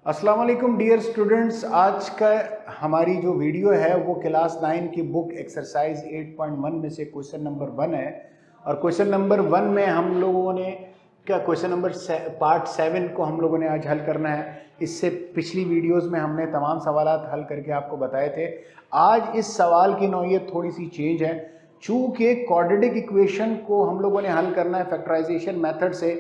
अस्सलाम वालेकुम dear students. आज का हमारी जो वीडियो है वो क्लास 9 की बुक एक्सरसाइज 8.1 में से क्वेश्चन नंबर 1 है। और क्वेश्चन नंबर 1 में हम लोगों ने क्वेश्चन नंबर पार्ट 7 को हम लोगों ने आज हल करना है। इससे पिछली वीडियोस में हमने तमाम सवालात हल करके आपको बताए थे। आज इस सवाल की नौइयत थोड़ी सी चेंज है। चूँकि क्वाड्रेटिक इक्वेशन को हम लोगों ने हल करना है फैक्टराइजेशन मेथड से,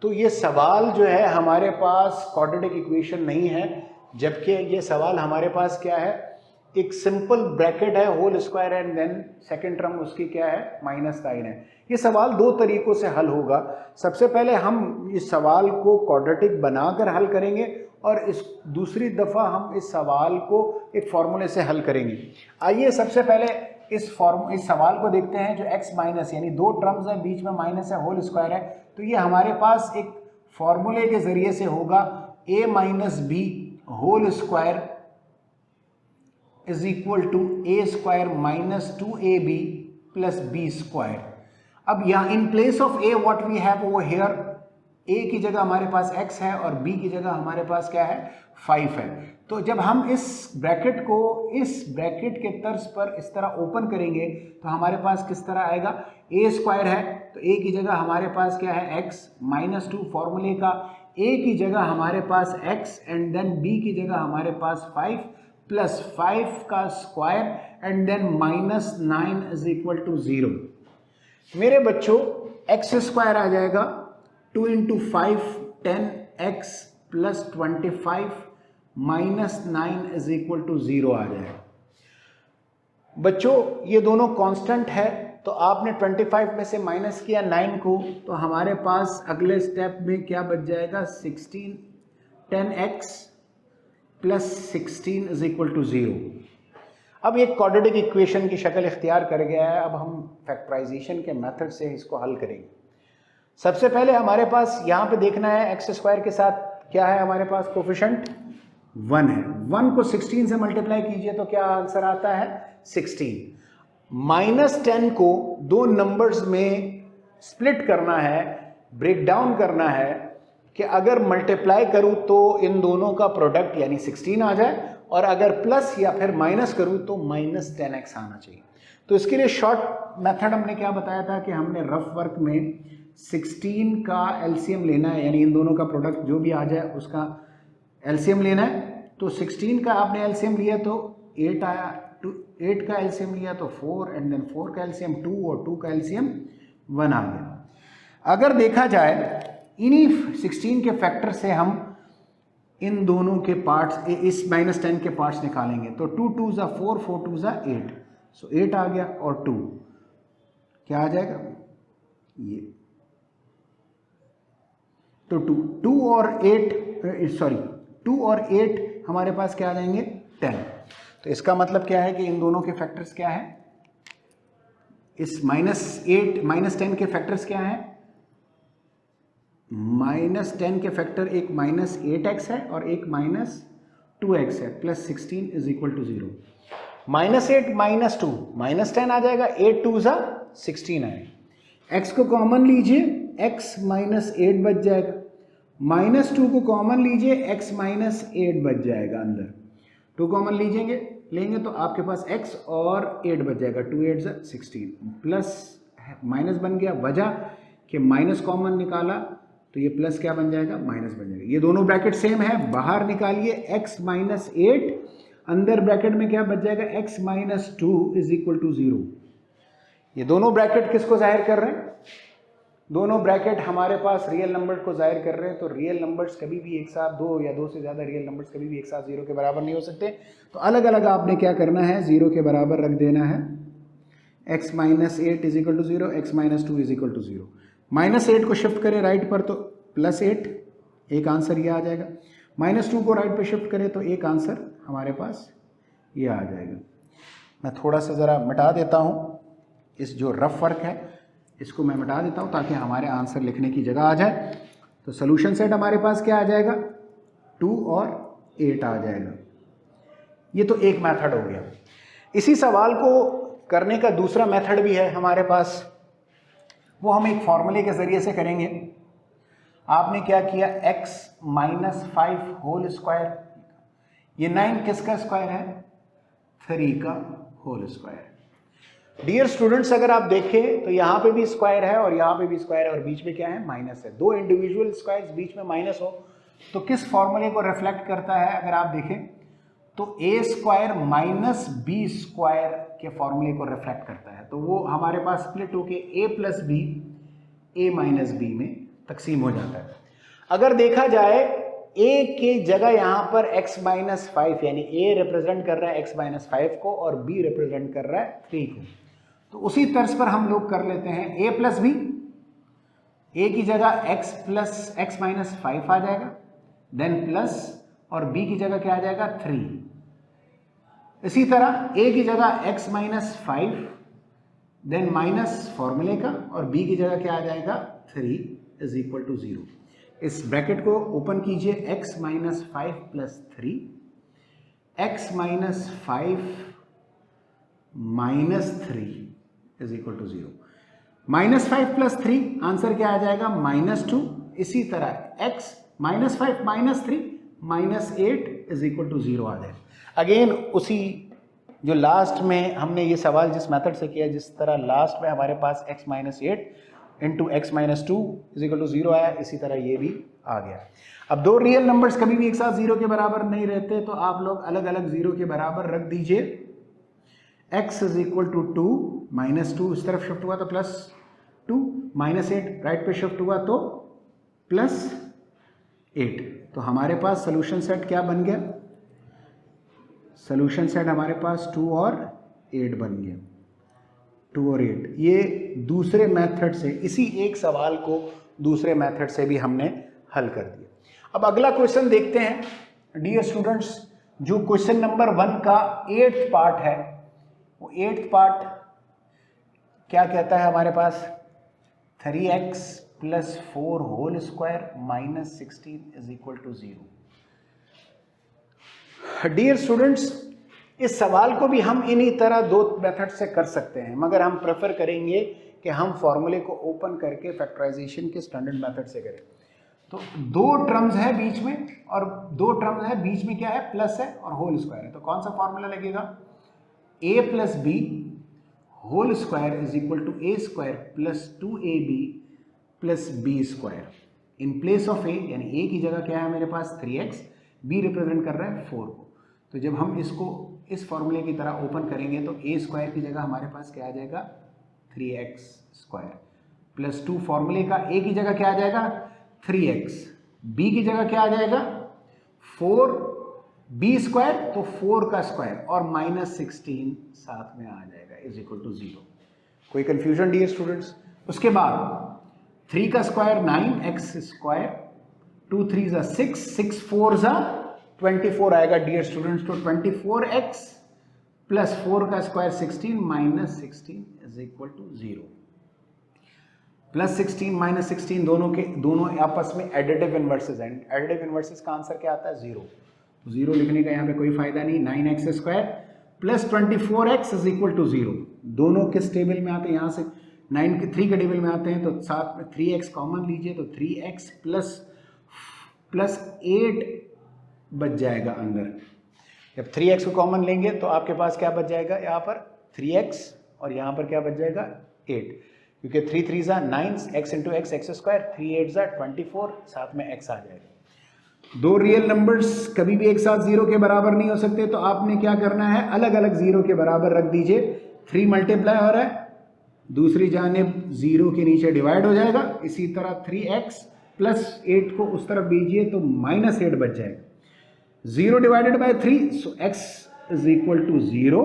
तो ये सवाल जो है हमारे पास क्वाड्रेटिक इक्वेशन नहीं है, जबकि ये सवाल हमारे पास क्या है, एक सिंपल ब्रैकेट है, whole square and then second term उसकी क्या है, माइनस साइन है। ये सवाल दो तरीकों से हल होगा। सबसे पहले हम इस सवाल को क्वाड्रेटिक बनाकर हल करेंगे और इस दूसरी दफ़ा हम इस सवाल को एक फॉर्मूले से हल करेंगे। आइए सबसे पहले इस सवाल को देखते हैं। जो x माइनस यानी दो टर्म्स है, बीच में माइनस है, होल स्क्वायर है, तो ये हमारे पास एक फॉर्मूले के जरिए से होगा a minus b whole square is equal to a square minus 2ab plus b square. अब यहाँ in place of a what we have over here, a की जगह हमारे पास x है और b की जगह हमारे पास क्या है, 5 है। तो जब हम इस ब्रैकेट को इस ब्रैकेट के तर्ज पर इस तरह ओपन करेंगे तो हमारे पास किस तरह आएगा, a स्क्वायर है तो a की जगह हमारे पास क्या है, x माइनस 2 फॉर्मूले का, a की जगह हमारे पास x एंड देन b की जगह हमारे पास 5 प्लस 5 का square and then minus 9 is equal to 0। मेरे बच्चों x स्क्वायर आ जाएगा 2 into 5 10x plus 25 minus 9 is equal to 0 आ जाएगा। बच्चों ये दोनों कांस्टेंट है, तो आपने 25 में से माइनस किया 9 को, तो हमारे पास अगले स्टेप में क्या बच जाएगा, 16 10x plus 16 is equal to 0। अब एक क्वाड्रेटिक इक्वेशन की शक्ल इख्तियार कर गया है। अब हम फैक्टराइजेशन के मेथड से इसको हल करेंगे। सबसे पहले हमारे पास यहाँ पे देखना है एक्स स्क्वायर के साथ क्या है, हमारे पास कोफिशिएंट 1 है। 1 को 16 से मल्टीप्लाई कीजिए तो क्या आंसर आता है, 16। माइनस 10 को दो नंबर्स में स्प्लिट करना है, ब्रेक डाउन करना है कि अगर मल्टीप्लाई करूं तो इन दोनों का प्रोडक्ट यानी 16 आ जाए, और अगर प्लस या फिर माइनस करूं तो माइनस 10x आना चाहिए। तो इसके लिए शॉर्ट मेथड हमने क्या बताया था कि हमने रफ वर्क में 16 का एलसीएम लेना है, यानी इन दोनों का प्रोडक्ट जो भी आ जाए उसका एलसीएम लेना है। तो 16 का आपने एलसीएम लिया तो 8 आया, 8 का एलसीएम लिया तो 4 एंड देन 4 का एलसीएम 2 और 2 का एलसीएम 1 आ गया। अगर देखा जाए इन्हीं 16 के फैक्टर से हम इन दोनों के पार्ट्स, इस माइनस 10 के पार्ट्स निकालेंगे तो 2 2 ज़ा 4 4 2 ज़ा 8, सो 8 आ गया और 2 क्या आ जाएगा, ये तो 2 और 8 हमारे पास क्या आ जाएंगे, 10। तो इसका मतलब क्या है कि इन दोनों के फैक्टर्स क्या है, इस माइनस 10 के फैक्टर्स क्या है, माइनस 10 के फैक्टर एक माइनस 8x है और एक माइनस 2x है, plus 16 is equal to 0। Minus 8 minus 2 minus 10 आ जाएगा, 8 2 ज़ा 16 आएगा। x को कॉमन लीजिए, x माइनस 8 बच जाएगा, माइनस 2 को कॉमन लीजिए, x माइनस 8 बच जाएगा, अंदर 2 कॉमन लेंगे तो आपके पास x और 8 बच जाएगा, 2 8 ज़ा 16, प्लस माइनस बन गया, वजह कि माइनस कॉमन निकाला तो ये प्लस क्या बन जाएगा, माइनस बन जाएगा। ये दोनों ब्रैकेट सेम है, बाहर निकालिए x माइनस 8, अंदर ब्रैकेट में क्या बच जाएगा, x minus 2 is equal to 0। ये दोनों ब्रैकेट किसको जाहिर कर रहे हैं, दोनों ब्रैकेट हमारे पास रियल नंबर को जाहिर कर रहे हैं। तो रियल नंबर्स कभी भी एक साथ, दो या दो से ज़्यादा रियल नंबर्स कभी भी एक साथ 0 के बराबर नहीं हो सकते। तो अलग अलग आपने क्या करना है, 0 के बराबर रख देना है। x minus 8 is equal to 0, x minus 2 is equal to 0। Minus 8 को शिफ्ट करें राइट पर तो प्लस 8, एक आंसर ये आ जाएगा। माइनस 2 को राइट पे शिफ्ट करें तो एक आंसर हमारे पास ये आ जाएगा। मैं थोड़ा सा ज़रा मिटा देता हूँ, इस जो रफ वर्क है इसको मैं मिटा देता हूँ ताकि हमारे आंसर लिखने की जगह आ जाए। तो सोल्यूशन सेट हमारे पास क्या आ जाएगा, 2 और 8 आ जाएगा। ये तो एक मेथड हो गया। इसी सवाल को करने का दूसरा मेथड भी है हमारे पास, वो हम एक फॉर्मूले के ज़रिए से करेंगे। आपने क्या किया, x माइनस 5 होल स्क्वायर, ये 9 किसका स्क्वायर है, 3 का होल स्क्वायर। डियर स्टूडेंट्स, अगर आप देखें तो यहाँ पे भी स्क्वायर है और यहाँ पे भी स्क्वायर है और बीच में क्या है, माइनस है। दो इंडिविजुअल स्क्वायर्स बीच में माइनस हो तो किस फॉर्मूले को रिफ्लेक्ट करता है, अगर आप देखें तो ए स्क्वायर माइनस बी स्क्वायर के फॉर्मूले को रिफ्लेक्ट करता है। तो वो हमारे पास स्प्लिट होके ए plus b a minus b में तकसीम हो जाता है। अगर देखा जाए a की जगह यहां पर x माइनस 5, यानी a रिप्रेजेंट कर रहा है x माइनस 5 को और b रिप्रेजेंट कर रहा है 3 को, तो उसी तर्ज पर हम लोग कर लेते हैं a प्लस बी, a की जगह x प्लस x माइनस 5 आ जाएगा, देन प्लस, और b की जगह क्या आ जाएगा, 3। इसी तरह a की जगह x माइनस 5, देन माइनस फॉर्मूले का, और b की जगह क्या आ जाएगा, 3 इज इक्वल टू 0। इस ब्रैकेट को ओपन कीजिए, x minus 5 plus 3, x minus 5 minus 3 is equal to 0। Minus 5 plus 3 answer क्या आ जाएगा, -2। इसी तरह x minus 5 minus 3 minus 8 is equal to 0 आ जाएगा। अगेन उसी जो लास्ट में हमने ये सवाल जिस मेथड से किया, जिस तरह लास्ट में हमारे पास x minus 8 into x minus 2 is equal to 0 आया, इसी तरह ये भी आ गया। अब दो रियल नंबर्स कभी भी एक साथ 0 के बराबर नहीं रहते, तो आप लोग अलग अलग 0 के बराबर रख दीजिए। x is equal to 2, minus 2 इस तरफ शिफ्ट हुआ तो प्लस 2, माइनस 8 राइट पे शिफ्ट हुआ तो प्लस 8। तो हमारे पास सोल्यूशन सेट क्या बन गया, सोल्यूशन सेट हमारे पास 2 और 8 बन गया। 2 और 8 ये दूसरे मेथड से, इसी एक सवाल को दूसरे मेथड से भी हमने हल कर दिया। अब अगला क्वेश्चन देखते हैं डियर स्टूडेंट्स, जो क्वेश्चन नंबर 1 का 8th पार्ट है। वो 8th पार्ट क्या कहता है हमारे पास, 3x plus 4 whole square minus 16 is equal to 0। Dear students, इस सवाल को भी हम इन्हीं तरह दो मेथड से कर सकते हैं, मगर हम प्रेफर करेंगे कि हम फॉर्मूले को ओपन करके फैक्टराइजेशन के स्टैंडर्ड मेथड से करें। तो दो टर्म्स है बीच में, और दो टर्म्स है बीच में क्या है, प्लस है और होल स्क्वायर है। तो कौन सा फॉर्मूला लगेगा, a plus b whole square is equal to a square plus 2ab plus b square. In place of a, यानी a की जगह क्या है मेरे पास 3x, b रिप्रेजेंट कर रहा है 4 को। तो जब हम इसको इस फॉर्मूले की तरह ओपन करेंगे तो a स्क्वायर की जगह हमारे पास क्या आ जाएगा, 3x स्क्वायर प्लस 2, फॉर्मूले का a की जगह क्या आ जाएगा 3x, b की जगह क्या आ जाएगा 4b स्क्वायर, तो 4 का स्क्वायर और माइनस 16 साथ में आ जाएगा इज इक्वल टू 0। कोई कंफ्यूजन डियर स्टूडेंट्स? उसके बाद 3 का स्क्वायर 9x स्क्वायर, 2 3 6, 6 4 24 आएगा डियर स्टूडेंट्स। तो 24x प्लस 4 का square 16 minus 16 is equal to 0। Plus 16 minus 16 दोनों आपस में एडिटिव इनवर्सेस हैं। एडिटिव इनवर्सेस का आंसर क्या आता है, 0। तो 0 लिखने का यहाँ पे कोई फायदा नहीं। 9x square plus 24x is equal to 0। दोनों किस टेबल में आते हैं, यहाँ से 9 के 3 के टेबल में आते हैं, तो साथ में 3x कॉमन लीजिए, तो 3x प्लस 8 बच जाएगा अंदर। जब 3x को कॉमन लेंगे तो आपके पास क्या बच जाएगा, यहाँ पर 3x और यहाँ पर क्या बच जाएगा 8, क्योंकि 3 3 9, x into x x square, 3 8 24, साथ में x आ जाएगा। दो रियल नंबर्स कभी भी एक साथ 0 के बराबर नहीं हो सकते, तो आपने क्या करना है, अलग अलग 0 के बराबर रख दीजिए। 3 मल्टीप्लाई हो रहा है, दूसरी जानिब 0 के नीचे डिवाइड हो जाएगा। इसी तरह 3x प्लस 8 को उस तरफ भेजिए तो माइनस 8 बच जाएगा। 0 divided by 3, so x is equal to 0।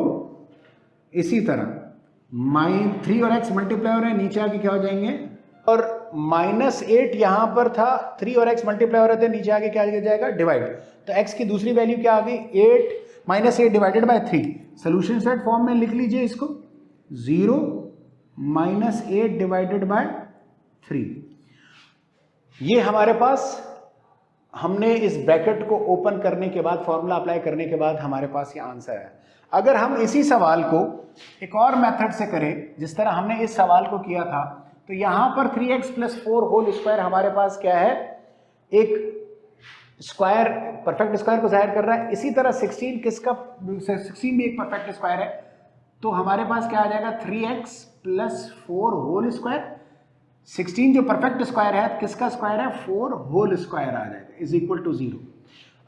इसी तरह 3 और x मल्टीप्लाई हो रहे हैं, नीचे आके क्या हो जाएंगे, और माइनस 8 यहां पर था, 3 और x मल्टीप्लाई हो रहे थे, नीचे आके क्या जाएगा डिवाइड। तो x की दूसरी वैल्यू क्या आ गई, 8 minus 8 divided by 3। Solution set form में लिख लीजिए इसको, 0 माइनस 8 डिवाइडेड बाय 3। ये हमारे पास, हमने इस ब्रैकेट को ओपन करने के बाद, फॉर्मूला अप्लाई करने के बाद हमारे पास ये आंसर है। अगर हम इसी सवाल को एक और मेथड से करें, जिस तरह हमने इस सवाल को किया था, तो यहां पर 3x प्लस 4 होल स्क्वायर हमारे पास क्या है, एक स्क्वायर परफेक्ट स्क्वायर को जाहिर कर रहा है। इसी तरह 16 किसका, 16 भी एक परफेक्ट स्क्वायर है, तो हमारे पास क्या आ जाएगा 3x प्लस 4 होल स्क्वायर। 16 जो परफेक्ट स्क्वायर है किसका स्क्वायर है, 4 होल स्क्वायर आ जाएगा इज इक्वल टू 0।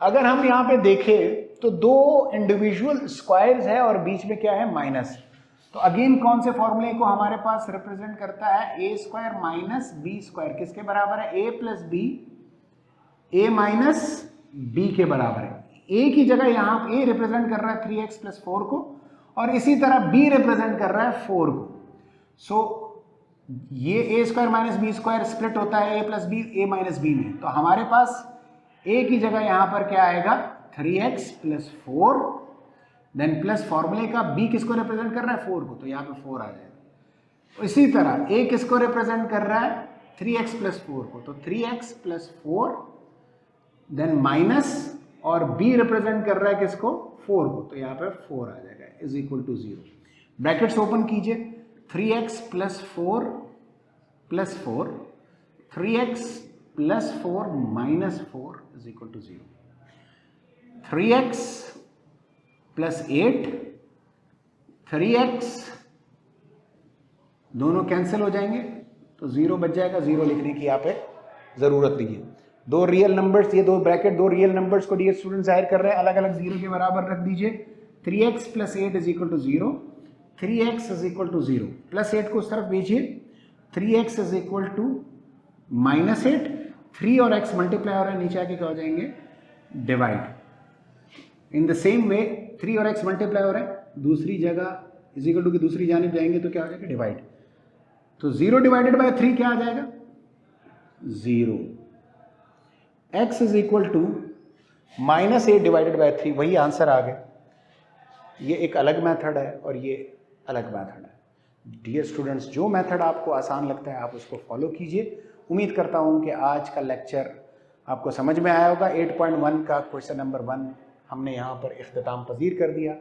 अगर हम यहाँ पे देखें तो दो इंडिविजुअल स्क्वायर्स है और बीच में क्या है माइनस, तो अगेन कौन से फॉर्मूले को हमारे पास रिप्रेजेंट करता है, ए स्क्वायर माइनस बी स्क्वायर किसके बराबर है, a plus b, a minus B के बराबर है। ए की जगह यहाँ ए रिप्रेजेंट कर रहा है 3x प्लस 4 को और इसी तरह बी रिप्रेजेंट कर रहा है 4 को। सो ये a square minus b square split होता है a plus b a minus b में, तो हमारे पास ए की जगह यहाँ पर क्या आएगा 3x प्लस 4, देन प्लस फॉर्मूले का बी किसको रिप्रेजेंट कर रहा है 4 को, तो यहाँ पे 4 आ जाएगा। इसी तरह ए किसको रिप्रेजेंट कर रहा है 3x प्लस 4 को, तो 3x प्लस 4 देन माइनस और बी रिप्रेजेंट कर रहा है किसको 4 को, तो यहाँ पे 4 आ जाएगा is equal to 0। Brackets open कीजिए, 3x plus 4 plus 4, 3x plus 4 minus 4 is equal to 0, 3x plus 8, 3x दोनों कैंसिल हो जाएंगे तो 0 बच जाएगा, 0 लिखने की यहाँ पे जरूरत नहीं है। दो रियल नंबर्स, ये दो ब्रैकेट दो रियल नंबर्स को डियर स्टूडेंट जाहिर कर रहे हैं, अलग अलग 0 के बराबर रख दीजिए। 3x plus 8 is equal to 0, 3x is equal to 0, plus 8 को उस तरफ भेजिए, 3x is equal to minus 8, 3 और x मल्टीप्लाई हो रहा है, नीचे आके क्या हो जाएंगे divide. In the same way 3 और x मल्टीप्लाई हो रहा है, दूसरी जगह इज इक्वल टू की दूसरी जानिब जाएंगे तो क्या हो जाएगा डिवाइड, तो 0 डिवाइडेड बाय 3 क्या आ जाएगा 0। x is equal to minus 8 divided by 3, वही आंसर आ गया। ये एक अलग मेथड है और ये अलग मेथड है। डियर स्टूडेंट्स, जो मेथड आपको आसान लगता है आप उसको फॉलो कीजिए। उम्मीद करता हूँ कि आज का लेक्चर आपको समझ में आया होगा। 8.1 का क्वेश्चन नंबर 1 हमने यहाँ पर इख्तिताम पजीर कर दिया।